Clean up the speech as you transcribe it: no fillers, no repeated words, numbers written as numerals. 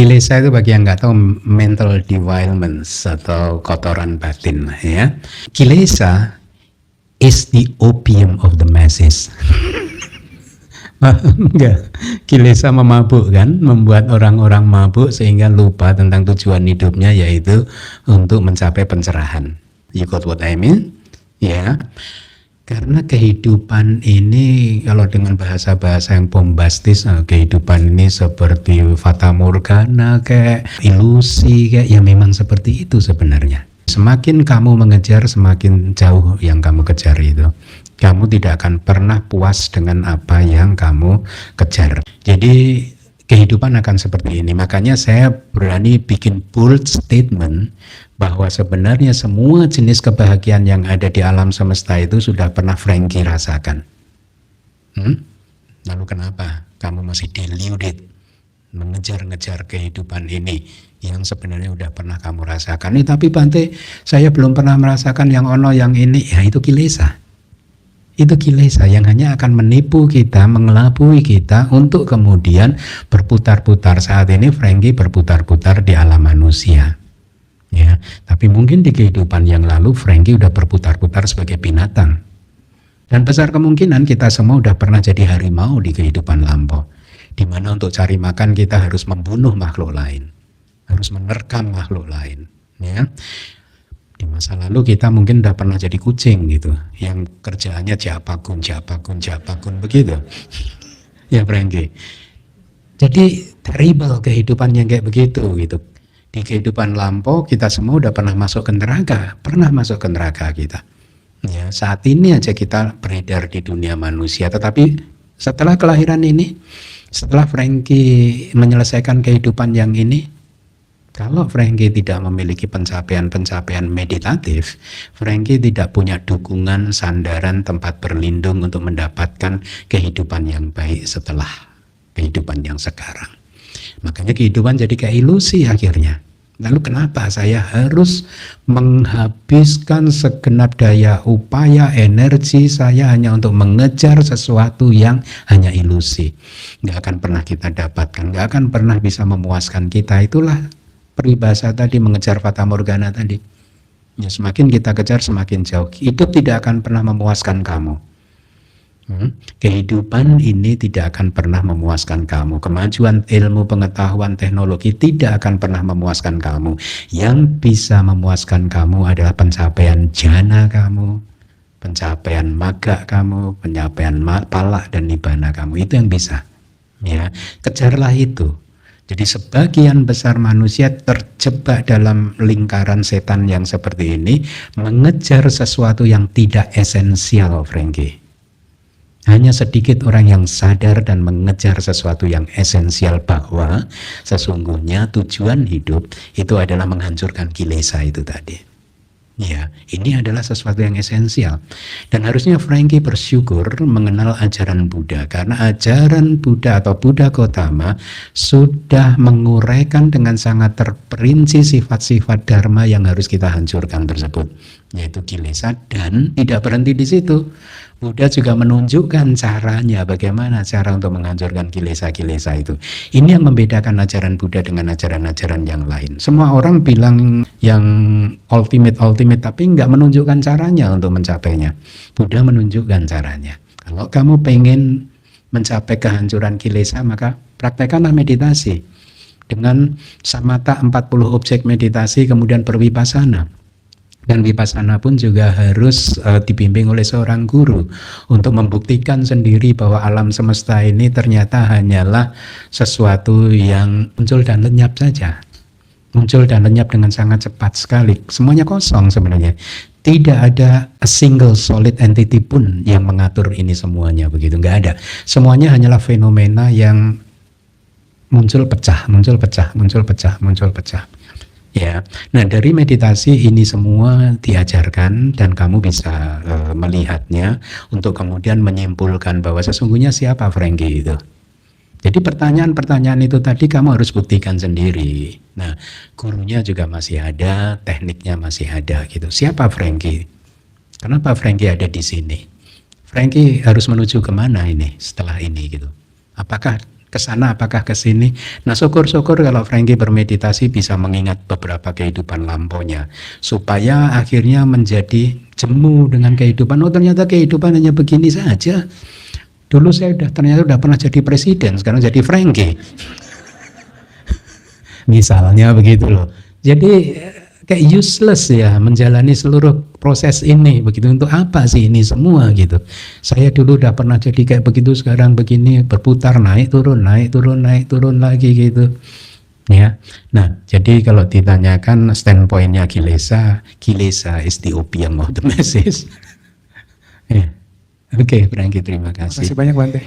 Kilesa itu bagi yang nggak tahu mental defilements atau kotoran batin ya. Kilesa is the opium of the masses. Enggak, kilesa memabukkan, membuat orang-orang mabuk sehingga lupa tentang tujuan hidupnya, yaitu untuk mencapai pencerahan. You got what I mean? Ya. Karena kehidupan ini, kalau dengan bahasa-bahasa yang bombastis, kehidupan ini seperti fata morgana, kayak ilusi, kayak ya memang seperti itu sebenarnya. Semakin kamu mengejar, semakin jauh yang kamu kejar itu. Kamu tidak akan pernah puas dengan apa yang kamu kejar. Jadi kehidupan akan seperti ini. Makanya saya berani bikin bold statement bahwa sebenarnya semua jenis kebahagiaan yang ada di alam semesta itu sudah pernah Frankie rasakan. Lalu kenapa kamu masih deluded mengejar-ngejar kehidupan ini yang sebenarnya sudah pernah kamu rasakan? Tapi Bante, saya belum pernah merasakan yang ono yang ini. Ya itu kilesa. Itu kilesa yang hanya akan menipu kita, mengelabui kita untuk kemudian berputar-putar. Saat ini Frankie berputar-putar di alam manusia. Ya, tapi mungkin di kehidupan yang lalu Frankie udah berputar-putar sebagai binatang. Dan besar kemungkinan kita semua udah pernah jadi harimau di kehidupan lampau. Di mana untuk cari makan kita harus membunuh makhluk lain, harus menerkam makhluk lain. Ya, di masa lalu kita mungkin udah pernah jadi kucing gitu, yang kerjaannya japakun begitu. Ya Frankie. Jadi terrible kehidupan yang kayak begitu gitu. Di kehidupan lampau kita semua udah pernah masuk ke neraka, kita. Ya, saat ini aja kita beredar di dunia manusia, tetapi setelah kelahiran ini, setelah Frankie menyelesaikan kehidupan yang ini, kalau Frankie tidak memiliki pencapaian-pencapaian meditatif, Frankie tidak punya dukungan, sandaran, tempat berlindung untuk mendapatkan kehidupan yang baik setelah kehidupan yang sekarang. Makanya kehidupan jadi kayak ilusi akhirnya. Lalu kenapa saya harus menghabiskan segenap daya, upaya, energi saya hanya untuk mengejar sesuatu yang hanya ilusi? Nggak akan pernah kita dapatkan, nggak akan pernah bisa memuaskan kita. Itulah peribahasa tadi, mengejar fata morgana tadi. Ya, semakin kita kejar semakin jauh. Itu tidak akan pernah memuaskan kamu. Kehidupan ini tidak akan pernah memuaskan kamu. Kemajuan ilmu, pengetahuan, teknologi tidak akan pernah memuaskan kamu. Yang bisa memuaskan kamu adalah pencapaian jana kamu, pencapaian maga kamu, pencapaian palak dan nibbana kamu. Itu yang bisa. Ya, kejarlah itu. Jadi sebagian besar manusia terjebak dalam lingkaran setan yang seperti ini, mengejar sesuatu yang tidak esensial, Frankie. Hanya sedikit orang yang sadar dan mengejar sesuatu yang esensial, bahwa sesungguhnya tujuan hidup itu adalah menghancurkan kilesa itu tadi. Ya, ini adalah sesuatu yang esensial. Dan harusnya Frankie bersyukur mengenal ajaran Buddha, karena ajaran Buddha atau Buddha Gautama sudah menguraikan dengan sangat terperinci sifat-sifat dharma yang harus kita hancurkan tersebut, yaitu kilesa, dan tidak berhenti di situ. Buddha juga menunjukkan caranya, bagaimana cara untuk menghancurkan kilesa-kilesa itu. Ini yang membedakan ajaran Buddha dengan ajaran-ajaran yang lain. Semua orang bilang yang ultimate, tapi nggak menunjukkan caranya untuk mencapainya. Buddha menunjukkan caranya. Kalau kamu pengen mencapai kehancuran kilesa, maka praktekkanlah meditasi. Dengan samatha 40 objek meditasi, kemudian berwipasana. Dan vipassana pun juga harus dibimbing oleh seorang guru untuk membuktikan sendiri bahwa alam semesta ini ternyata hanyalah sesuatu yang muncul dan lenyap saja. Muncul dan lenyap dengan sangat cepat sekali. Semuanya kosong sebenarnya. Tidak ada a single solid entity pun yang mengatur ini semuanya, begitu. Nggak ada. Semuanya hanyalah fenomena yang muncul pecah. Ya, nah dari meditasi ini semua diajarkan dan kamu bisa melihatnya untuk kemudian menyimpulkan bahwa sesungguhnya siapa Frankie itu. Jadi pertanyaan-pertanyaan itu tadi kamu harus buktikan sendiri. Nah, gurunya juga masih ada, tekniknya masih ada gitu. Siapa Frankie? Kenapa Frankie ada di sini? Frankie harus menuju kemana ini setelah ini gitu? Apakah ke sana apakah ke sini. Nah, syukur-syukur kalau Frankie bermeditasi bisa mengingat beberapa kehidupan lampaunya supaya akhirnya menjadi jemu dengan kehidupan. Oh, ternyata kehidupan hanya begini saja. Dulu saya ternyata udah pernah jadi presiden, sekarang jadi Frankie. Misalnya begitu loh. Jadi kayak useless ya menjalani seluruh proses ini. Begitu, untuk apa sih ini semua gitu. Saya dulu udah pernah jadi kayak begitu, sekarang begini, berputar, naik turun lagi gitu. Ya. Nah, jadi kalau ditanyakan standpointnya Kilesa is the opium of the masses. Ya. Oke, Frankie, terima kasih. Terima kasih banyak, Bante.